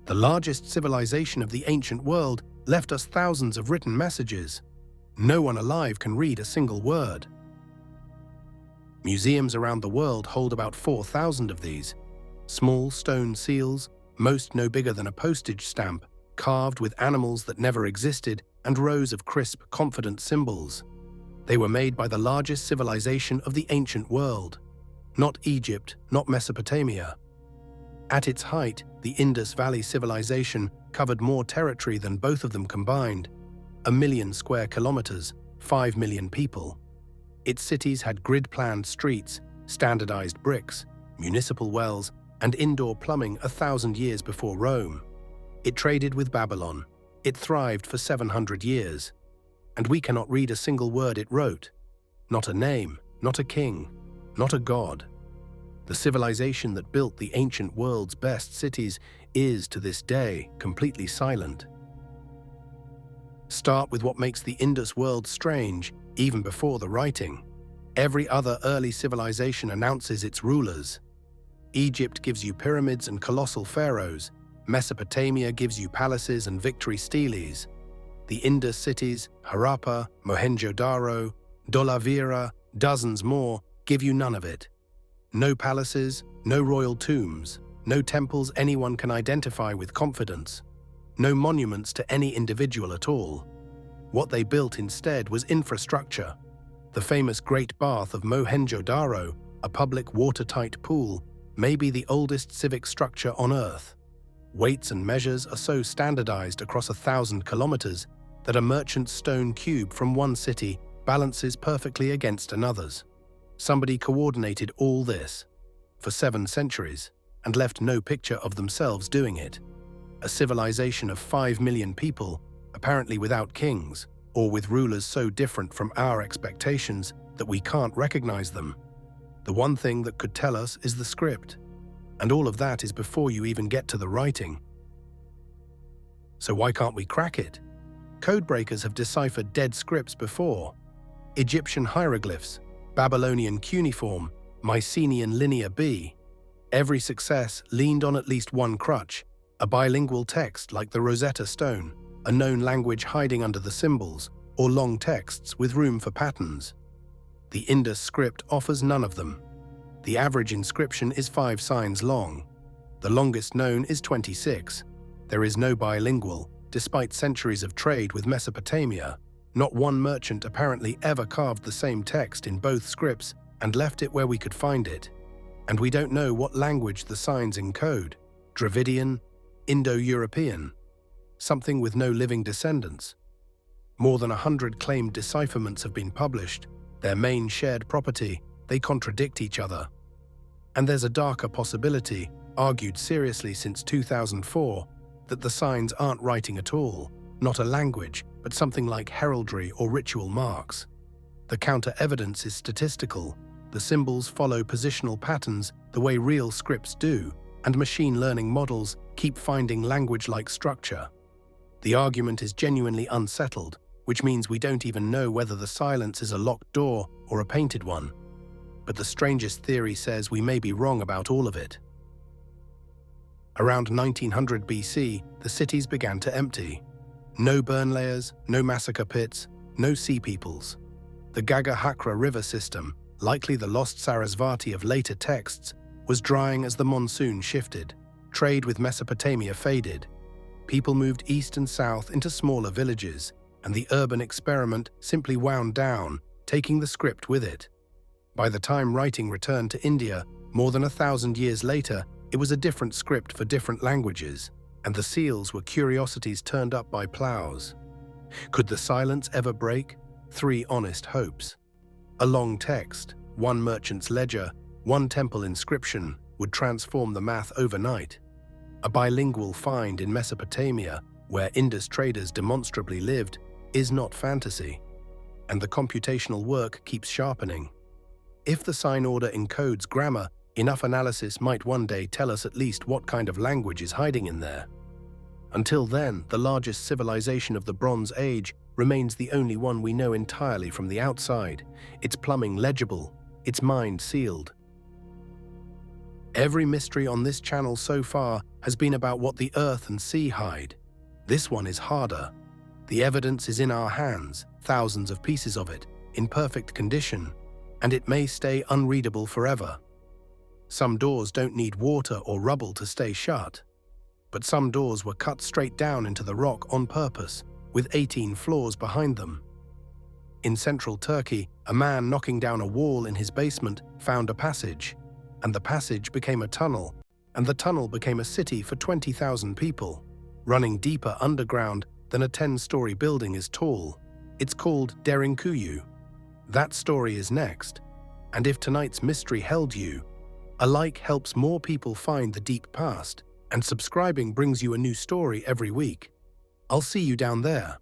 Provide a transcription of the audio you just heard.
The largest civilization of the ancient world left us thousands of written messages. No one alive can read a single word. Museums around the world hold about 4,000 of these. Small stone seals, most no bigger than a postage stamp, carved with animals that never existed, and rows of crisp, confident symbols. They were made by the largest civilization of the ancient world. Not Egypt, not Mesopotamia. At its height, the Indus Valley civilization covered more territory than both of them combined. 1 million square kilometers, 5 million people. Its cities had grid-planned streets, standardized bricks, municipal wells, and indoor plumbing 1,000 years before Rome. It traded with Babylon. It thrived for 700 years. And we cannot read a single word it wrote. Not a name, not a king, not a god. The civilization that built the ancient world's best cities is, to this day, completely silent. Start with what makes the Indus world strange, even before the writing. Every other early civilization announces its rulers. Egypt gives you pyramids and colossal pharaohs. Mesopotamia gives you palaces and victory steles. The Indus cities, Harappa, Mohenjo-Daro, Dholavira, dozens more, give you none of it. No palaces, no royal tombs, no temples anyone can identify with confidence, no monuments to any individual at all. What they built instead was infrastructure. The famous Great Bath of Mohenjo-Daro, a public watertight pool, may be the oldest civic structure on Earth. Weights and measures are so standardized across 1,000 kilometers that a merchant stone cube from one city balances perfectly against another's. Somebody coordinated all this for 7 centuries and left no picture of themselves doing it. A civilization of 5 million people, apparently without kings, or with rulers so different from our expectations that we can't recognize them. The one thing that could tell us is the script. And all of that is before you even get to the writing. So why can't we crack it? Codebreakers have deciphered dead scripts before. Egyptian hieroglyphs, Babylonian cuneiform, Mycenaean Linear B. Every success leaned on at least one crutch, a bilingual text like the Rosetta Stone, a known language hiding under the symbols, or long texts with room for patterns. The Indus script offers none of them. The average inscription is 5 signs long. The longest known is 26. There is no bilingual, despite centuries of trade with Mesopotamia. Not one merchant apparently ever carved the same text in both scripts and left it where we could find it. And we don't know what language the signs encode. Dravidian, Indo-European, something with no living descendants. More than 100 claimed decipherments have been published. Their main shared property, they contradict each other. And there's a darker possibility, argued seriously since 2004, that the signs aren't writing at all, not a language, but something like heraldry or ritual marks. The counter-evidence is statistical. The symbols follow positional patterns the way real scripts do, and machine learning models keep finding language-like structure. The argument is genuinely unsettled, which means we don't even know whether the silence is a locked door or a painted one. But the strangest theory says we may be wrong about all of it. Around 1900 BC, the cities began to empty. No burn layers, no massacre pits, no sea peoples. The Gagahakra river system, likely the lost Sarasvati of later texts, was drying as the monsoon shifted. Trade with Mesopotamia faded. People moved east and south into smaller villages, and the urban experiment simply wound down, taking the script with it. By the time writing returned to India, more than 1,000 years later, it was a different script for different languages, and the seals were curiosities turned up by plows. Could the silence ever break? 3 honest hopes. A long text, 1 merchant's ledger, 1 temple inscription would transform the math overnight. A bilingual find in Mesopotamia, where Indus traders demonstrably lived, is not fantasy, and the computational work keeps sharpening. If the sign order encodes grammar, enough analysis might one day tell us at least what kind of language is hiding in there. Until then, the largest civilization of the Bronze Age remains the only one we know entirely from the outside, its plumbing legible, its mind sealed. Every mystery on this channel so far has been about what the earth and sea hide. This one is harder. The evidence is in our hands, thousands of pieces of it, in perfect condition, and it may stay unreadable forever. Some doors don't need water or rubble to stay shut. But some doors were cut straight down into the rock on purpose, with 18 floors behind them. In central Turkey, a man knocking down a wall in his basement found a passage, and the passage became a tunnel, and the tunnel became a city for 20,000 people, running deeper underground than a 10-story building is tall. It's called Derinkuyu. That story is next, and if tonight's mystery held you, a like helps more people find the deep past, and subscribing brings you a new story every week. I'll see you down there.